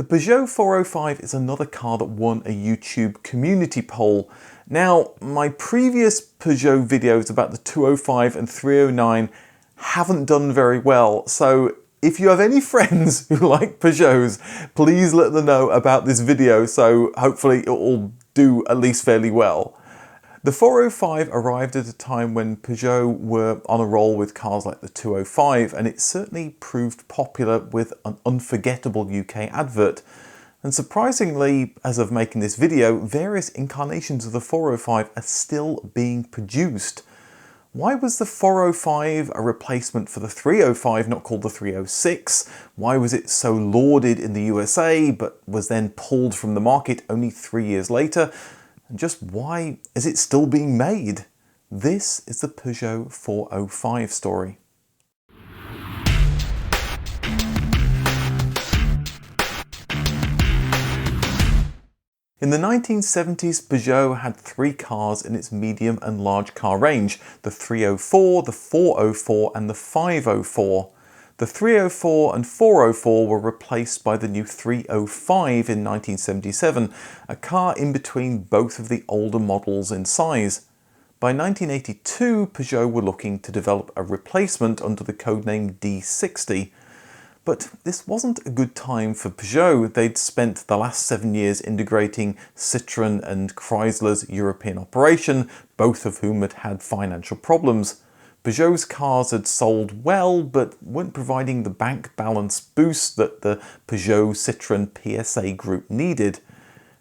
The Peugeot 405 is another car that won a YouTube community poll. Now, my previous Peugeot videos about the 205 and 309 haven't done very well, so if you have any friends who like Peugeots, please let them know about this video, so hopefully it will do at least fairly well. The 405 arrived at a time when Peugeot were on a roll with cars like the 205, and it certainly proved popular with an unforgettable UK advert. And surprisingly, as of making this video, various incarnations of the 405 are still being produced. Why was the 405 a replacement for the 305, not called the 306? Why was it so lauded in the USA but was then pulled from the market only 3 years later? And just why is it still being made? This is the Peugeot 405 story. In the 1970s, Peugeot had three cars in its medium and large car range: the 304, the 404 and the 504. The 304 and 404 were replaced by the new 305 in 1977, a car in between both of the older models in size. By 1982, Peugeot were looking to develop a replacement under the codename D60. But this wasn't a good time for Peugeot. They'd spent the last 7 years integrating Citroën and Chrysler's European operation, both of whom had had financial problems. Peugeot's cars had sold well, but weren't providing the bank balance boost that the Peugeot-Citroën PSA group needed.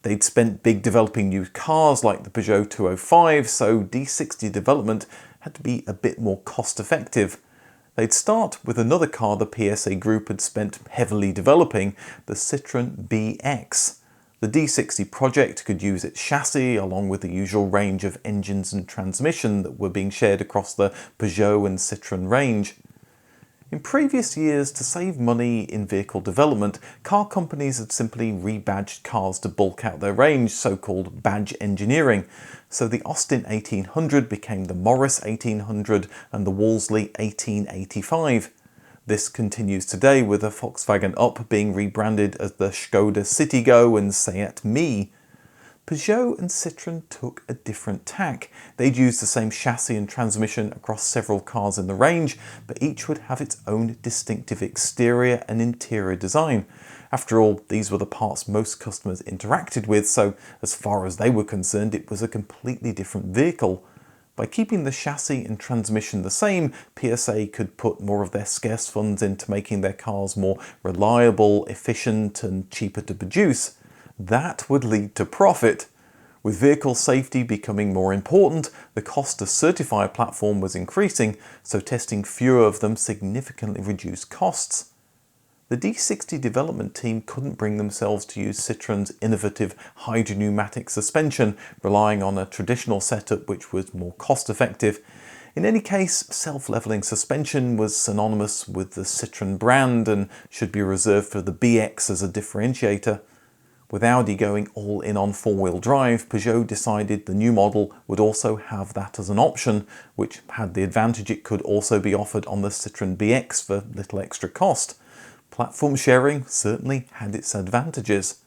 They'd spent big developing new cars like the Peugeot 205, so D60 development had to be a bit more cost-effective. They'd start with another car the PSA group had spent heavily developing, the Citroën BX. The D60 project could use its chassis along with the usual range of engines and transmission that were being shared across the Peugeot and Citroën range. In previous years, to save money in vehicle development, car companies had simply rebadged cars to bulk out their range, so-called badge engineering. So the Austin 1800 became the Morris 1800 and the Wolseley 1885. This continues today, with the Volkswagen Up being rebranded as the Skoda Citigo and Seat Mii. Peugeot and Citroën took a different tack. They'd use the same chassis and transmission across several cars in the range, but each would have its own distinctive exterior and interior design. After all, these were the parts most customers interacted with, so as far as they were concerned, it was a completely different vehicle. By keeping the chassis and transmission the same, PSA could put more of their scarce funds into making their cars more reliable, efficient and cheaper to produce. That would lead to profit. With vehicle safety becoming more important, the cost to certify a platform was increasing, so testing fewer of them significantly reduced costs. The D60 development team couldn't bring themselves to use Citroën's innovative hydropneumatic suspension, relying on a traditional setup which was more cost-effective. In any case, self-leveling suspension was synonymous with the Citroën brand and should be reserved for the BX as a differentiator. With Audi going all in on four-wheel drive, Peugeot decided the new model would also have that as an option, which had the advantage it could also be offered on the Citroën BX for little extra cost. Platform sharing certainly had its advantages.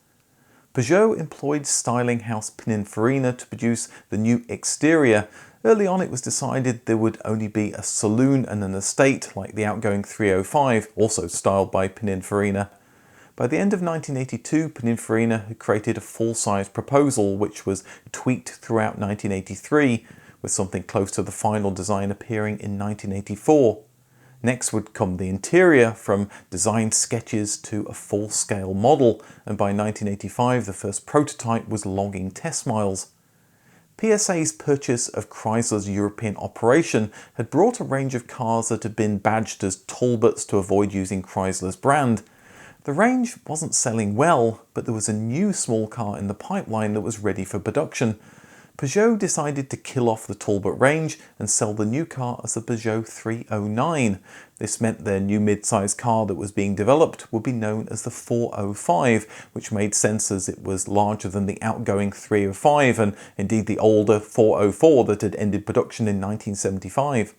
Peugeot employed styling house Pininfarina to produce the new exterior. Early on it was decided there would only be a saloon and an estate like the outgoing 305, also styled by Pininfarina. By the end of 1982, Pininfarina had created a full-size proposal which was tweaked throughout 1983, with something close to the final design appearing in 1984. Next would come the interior, from design sketches to a full-scale model, and by 1985 the first prototype was logging test miles. PSA's purchase of Chrysler's European operation had brought a range of cars that had been badged as Talbots to avoid using Chrysler's brand. The range wasn't selling well, but there was a new small car in the pipeline that was ready for production. Peugeot decided to kill off the Talbot range and sell the new car as the Peugeot 309. This meant their new mid-size car that was being developed would be known as the 405, which made sense as it was larger than the outgoing 305 and indeed the older 404 that had ended production in 1975.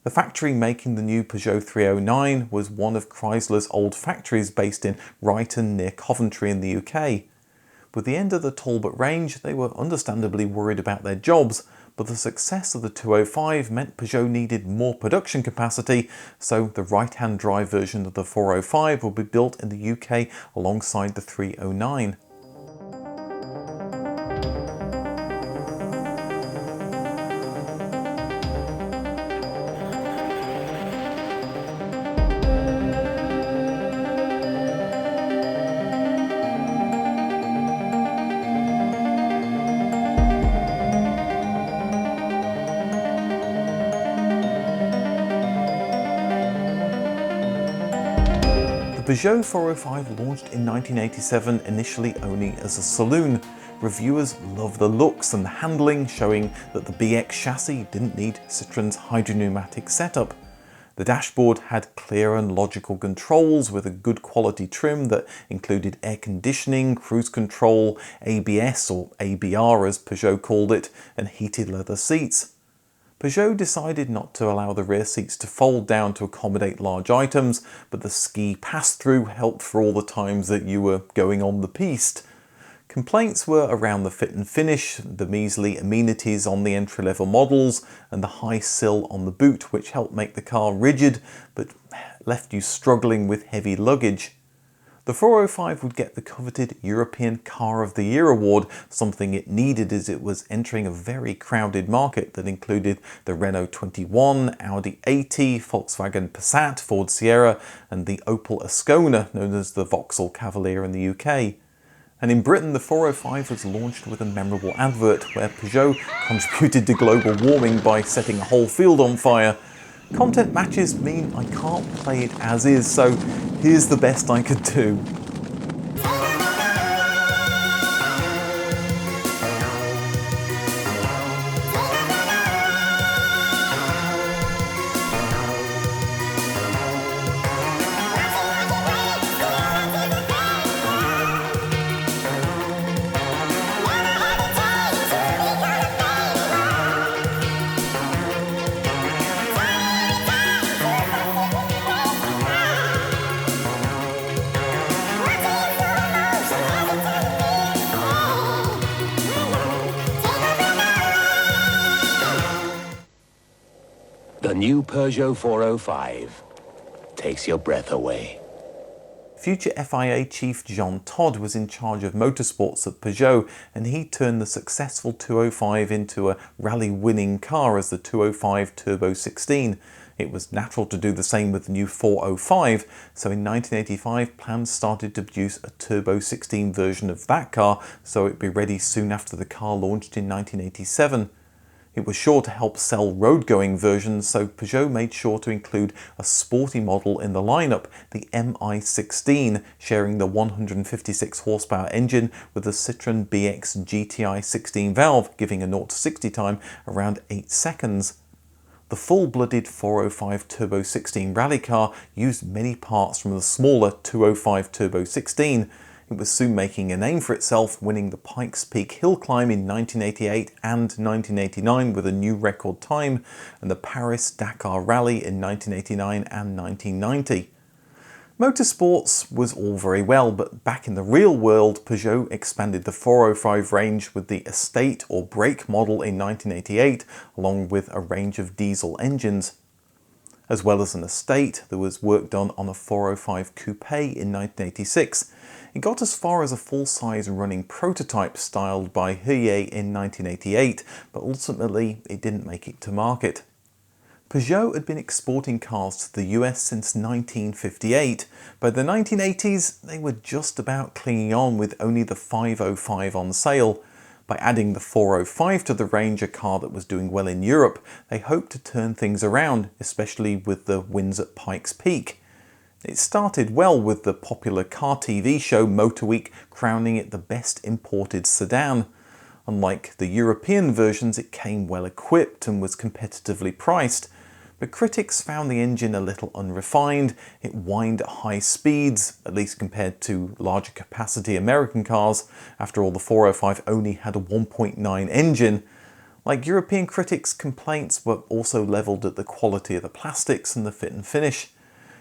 The factory making the new Peugeot 309 was one of Chrysler's old factories based in Ryton near Coventry in the UK. With the end of the Talbot range, they were understandably worried about their jobs, but the success of the 205 meant Peugeot needed more production capacity, so the right-hand drive version of the 405 will be built in the UK alongside the 309. The Peugeot 405 launched in 1987 initially only as a saloon. Reviewers loved the looks and the handling, showing that the BX chassis didn't need Citroen's hydropneumatic setup. The dashboard had clear and logical controls with a good quality trim that included air conditioning, cruise control, ABS or ABR as Peugeot called it, and heated leather seats. Peugeot decided not to allow the rear seats to fold down to accommodate large items, but the ski pass-through helped for all the times that you were going on the piste. Complaints were around the fit and finish, the measly amenities on the entry-level models, and the high sill on the boot, which helped make the car rigid, but left you struggling with heavy luggage. The 405 would get the coveted European Car of the Year award, something it needed as it was entering a very crowded market that included the Renault 21, Audi A-T, Volkswagen Passat, Ford Sierra and the Opel Ascona, known as the Vauxhall Cavalier in the UK. And in Britain, the 405 was launched with a memorable advert where Peugeot contributed to global warming by setting a whole field on fire. Content matches mean I can't play it as is, so here's the best I could do. The new Peugeot 405 takes your breath away. Future FIA chief John Todd was in charge of motorsports at Peugeot, and he turned the successful 205 into a rally-winning car as the 205 Turbo 16. It was natural to do the same with the new 405, so in 1985 plans started to produce a Turbo 16 version of that car, so it'd be ready soon after the car launched in 1987. It was sure to help sell road-going versions, so Peugeot made sure to include a sporty model in the lineup, the MI16, sharing the 156 horsepower engine with the Citroën BX GTI 16 valve, giving a 0-60 time around 8 seconds. The full-blooded 405 Turbo 16 rally car used many parts from the smaller 205 Turbo 16. It was soon making a name for itself, winning the Pikes Peak hill climb in 1988 and 1989 with a new record time, and the Paris-Dakar Rally in 1989 and 1990. Motorsports was all very well, but back in the real world, Peugeot expanded the 405 range with the Estate or Break model in 1988, along with a range of diesel engines. As well as an Estate, there was work done on a 405 Coupe in 1986. It got as far as a full-size running prototype styled by Huillet in 1988, but ultimately it didn't make it to market. Peugeot had been exporting cars to the US since 1958. By the 1980s, they were just about clinging on with only the 505 on sale. By adding the 405 to the range, a car that was doing well in Europe, they hoped to turn things around, especially with the wins at Pikes Peak. It started well with the popular car TV show Motor Week crowning it the best imported sedan. Unlike the European versions, it came well equipped and was competitively priced. But critics found the engine a little unrefined, it whined at high speeds, at least compared to larger capacity American cars. After all, the 405 only had a 1.9 engine. Like European critics, complaints were also levelled at the quality of the plastics and the fit and finish.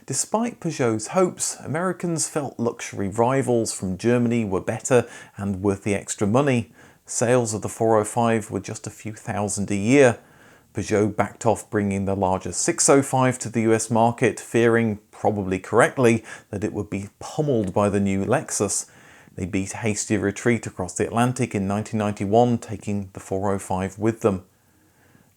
Despite Peugeot's hopes, Americans felt luxury rivals from Germany were better and worth the extra money. Sales of the 405 were just a few thousand a year. Peugeot backed off bringing the larger 605 to the US market, fearing, probably correctly, that it would be pummeled by the new Lexus. They beat a hasty retreat across the Atlantic in 1991, taking the 405 with them.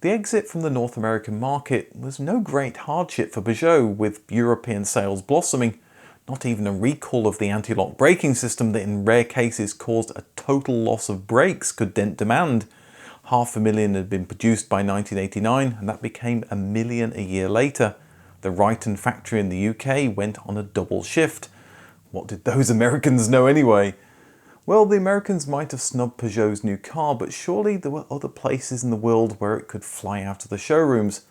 The exit from the North American market was no great hardship for Peugeot, with European sales blossoming. Not even a recall of the anti-lock braking system that in rare cases caused a total loss of brakes could dent demand. 500,000 had been produced by 1989, and that became 1 million a year later. The Ryton factory in the UK went on a double shift. What did those Americans know anyway? Well, the Americans might have snubbed Peugeot's new car, but surely there were other places in the world where it could fly out of the showrooms.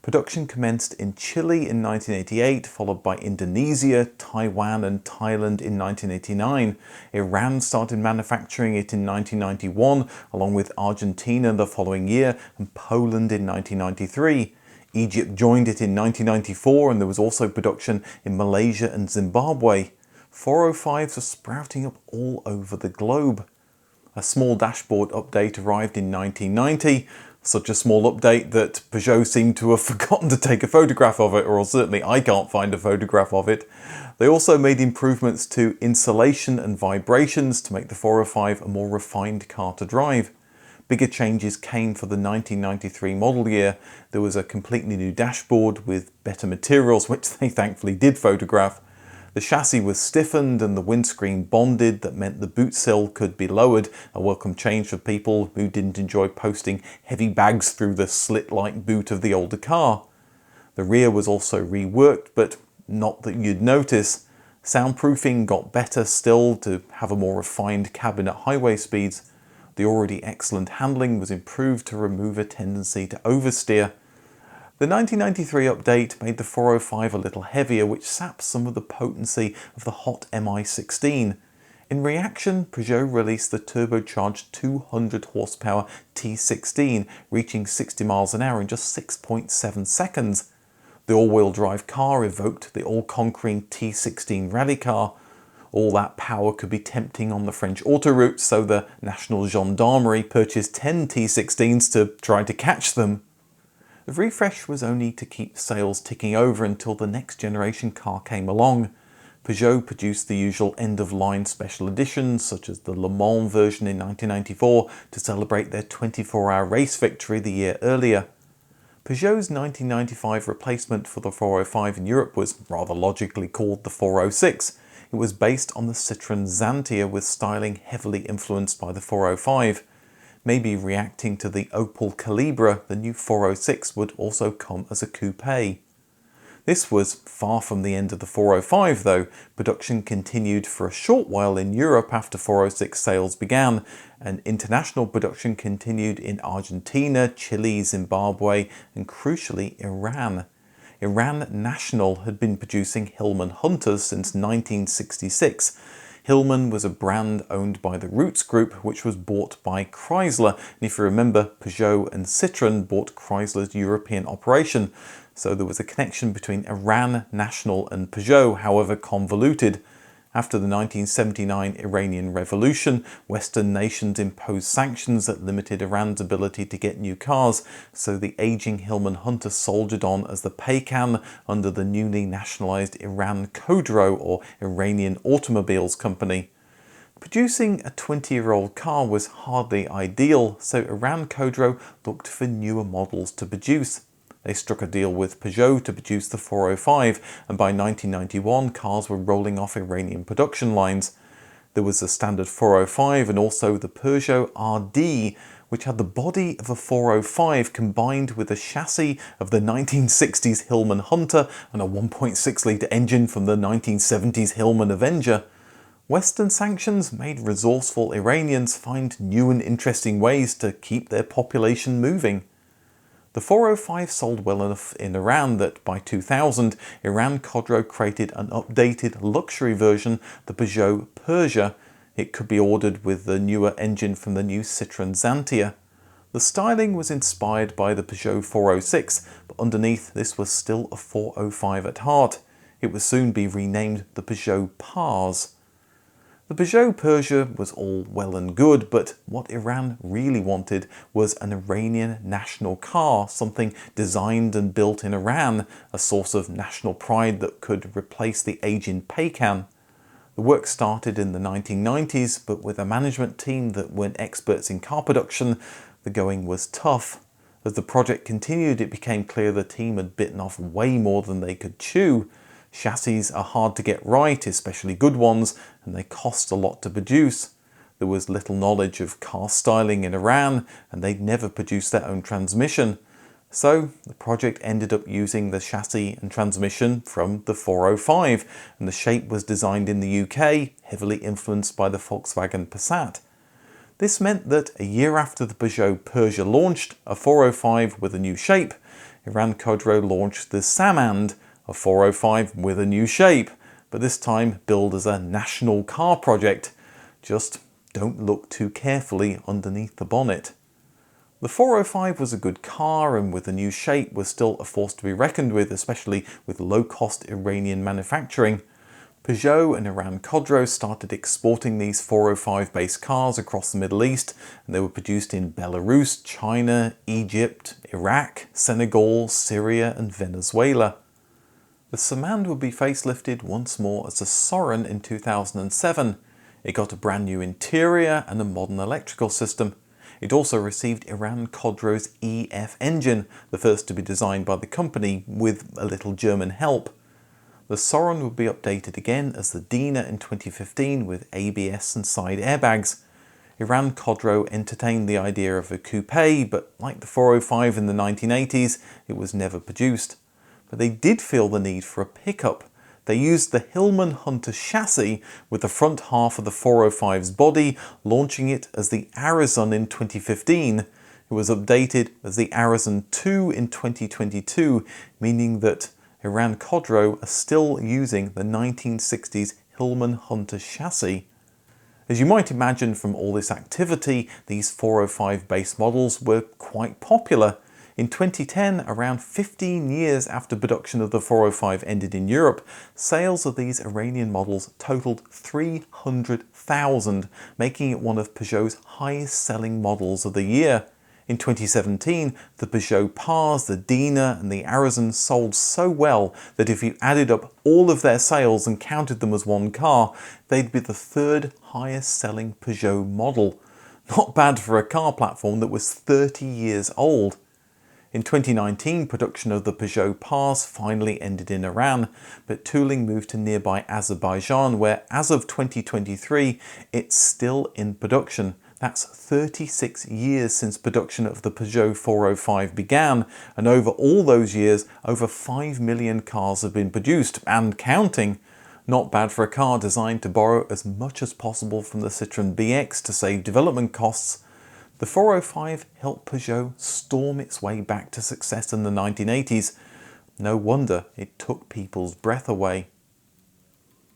Production commenced in Chile in 1988, followed by Indonesia, Taiwan and Thailand in 1989. Iran started manufacturing it in 1991, along with Argentina the following year, and Poland in 1993. Egypt joined it in 1994, and there was also production in Malaysia and Zimbabwe. 405s are sprouting up all over the globe. A small dashboard update arrived in 1990, such a small update that Peugeot seemed to have forgotten to take a photograph of it, or certainly I can't find a photograph of it. They also made improvements to insulation and vibrations to make the 405 a more refined car to drive. Bigger changes came for the 1993 model year. There was a completely new dashboard with better materials, which they thankfully did photograph. The chassis was stiffened and the windscreen bonded, that meant the boot sill could be lowered, a welcome change for people who didn't enjoy posting heavy bags through the slit-like boot of the older car. The rear was also reworked, but not that you'd notice. Soundproofing got better still to have a more refined cabin at highway speeds. The already excellent handling was improved to remove a tendency to oversteer. The 1993 update made the 405 a little heavier, which saps some of the potency of the hot MI16. In reaction, Peugeot released the turbocharged 200 horsepower T16, reaching 60 miles an hour in just 6.7 seconds. The all-wheel drive car evoked the all-conquering T16 rally car. All that power could be tempting on the French autoroutes, so the National Gendarmerie purchased 10 T16s to try to catch them. The refresh was only to keep sales ticking over until the next generation car came along. Peugeot produced the usual end-of-line special editions, such as the Le Mans version in 1994, to celebrate their 24-hour race victory the year earlier. Peugeot's 1995 replacement for the 405 in Europe was rather logically called the 406. It was based on the Citroën Xantia, with styling heavily influenced by the 405. Maybe reacting to the Opel Calibra, the new 406 would also come as a coupe. This was far from the end of the 405 though. Production continued for a short while in Europe after 406 sales began, and international production continued in Argentina, Chile, Zimbabwe and crucially Iran. Iran National had been producing Hillman Hunters since 1966. Hillman was a brand owned by the Roots Group, which was bought by Chrysler. And if you remember, Peugeot and Citroën bought Chrysler's European operation. So there was a connection between Iran National and Peugeot, however convoluted. After the 1979 Iranian Revolution, Western nations imposed sanctions that limited Iran's ability to get new cars, so the aging Hillman Hunter soldiered on as the Paykan under the newly nationalized Iran Khodro, or Iranian Automobiles Company. Producing a 20-year-old car was hardly ideal, so Iran Khodro looked for newer models to produce. They struck a deal with Peugeot to produce the 405, and by 1991 cars were rolling off Iranian production lines. There was the standard 405 and also the Peugeot RD, which had the body of a 405 combined with the chassis of the 1960s Hillman Hunter and a 1.6-litre engine from the 1970s Hillman Avenger. Western sanctions made resourceful Iranians find new and interesting ways to keep their population moving. The 405 sold well enough in Iran that by 2000, Iran Khodro created an updated luxury version, the Peugeot Persia. It could be ordered with the newer engine from the new Citroën Xantia. The styling was inspired by the Peugeot 406, but underneath this was still a 405 at heart. It would soon be renamed the Peugeot Pars. The Peugeot Persia was all well and good, but what Iran really wanted was an Iranian national car, something designed and built in Iran, a source of national pride that could replace the aging Paykan. The work started in the 1990s, but with a management team that weren't experts in car production, the going was tough. As the project continued, it became clear the team had bitten off way more than they could chew. Chassis are hard to get right, especially good ones, and they cost a lot to produce. There was little knowledge of car styling in Iran, and they'd never produced their own transmission. So the project ended up using the chassis and transmission from the 405, and the shape was designed in the UK, heavily influenced by the Volkswagen Passat. This meant that a year after the Peugeot Persia launched, a 405 with a new shape, Iran Khodro launched the Samand, a 405 with a new shape, but this time billed as a national car project. Just don't look too carefully underneath the bonnet. The 405 was a good car, and with the new shape was still a force to be reckoned with, especially with low-cost Iranian manufacturing. Peugeot and Iran Khodro started exporting these 405-based cars across the Middle East, and they were produced in Belarus, China, Egypt, Iraq, Senegal, Syria and Venezuela. The Samand would be facelifted once more as a Soren in 2007. It got a brand new interior and a modern electrical system. It also received Iran Khodro's EF engine, the first to be designed by the company, with a little German help. The Soren would be updated again as the Dina in 2015 with ABS and side airbags. Iran Khodro entertained the idea of a coupe, but like the 405 in the 1980s, it was never produced. But they did feel the need for a pickup. They used the Hillman Hunter chassis with the front half of the 405's body, launching it as the Arizon in 2015. It was updated as the Arizon 2 in 2022, meaning that Iran Khodro are still using the 1960s Hillman Hunter chassis. As you might imagine from all this activity, these 405 base models were quite popular. In 2010, around 15 years after production of the 405 ended in Europe, sales of these Iranian models totaled 300,000, making it one of Peugeot's highest selling models of the year. In 2017, the Peugeot Pars, the Dina and the Arizon sold so well that if you added up all of their sales and counted them as one car, they'd be the third highest selling Peugeot model. Not bad for a car platform that was 30 years old. In 2019, production of the Peugeot Pars finally ended in Iran, but tooling moved to nearby Azerbaijan, where as of 2023, it's still in production. That's 36 years since production of the Peugeot 405 began, and over all those years, over 5 million cars have been produced, and counting. Not bad for a car designed to borrow as much as possible from the Citroën BX to save development costs. The 405 helped Peugeot storm its way back to success in the 1980s. No wonder it took people's breath away.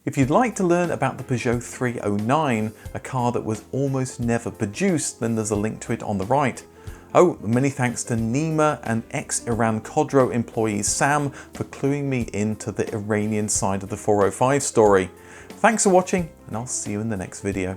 If you'd like to learn about the Peugeot 309, a car that was almost never produced, then there's a link to it on the right. Oh, many thanks to Nima and ex-Iran Khodro employee Sam for cluing me into the Iranian side of the 405 story. Thanks for watching, and I'll see you in the next video.